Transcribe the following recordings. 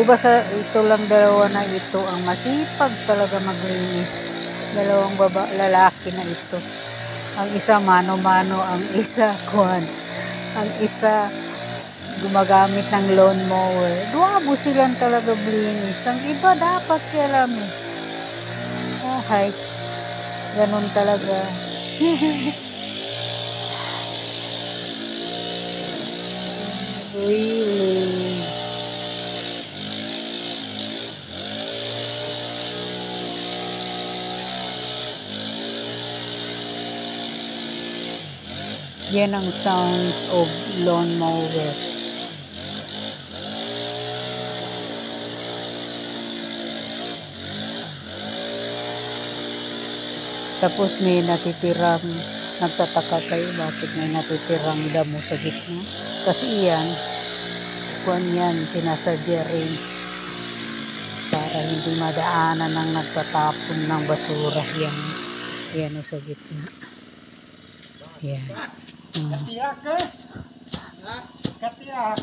Basta ito lang dalawa na ito ang masipag talaga maglinis. Dalawang lalaki na ito. Ang isa mano-mano, ang isa kuhan. Ang isa gumagamit ng lawn mower. Duwabo silang talaga blinis. Ang iba dapat kaya alam eh. Hay, ganun talaga. Really. Yan ang sounds of lawn mower. Tapos may natitirang, nagtataka kayo bakit may natitirang damo sa gitna. Kasi yan, kuwan yan, sinasadya rin para hindi madaanan ng nagtatapon ng basura. Yan o sa gitna. Yan. Katiak eh? Katiak.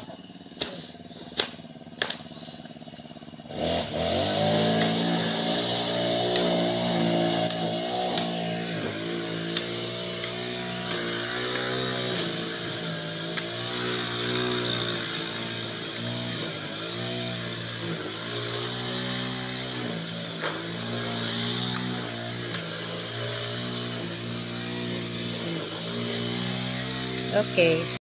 Okay.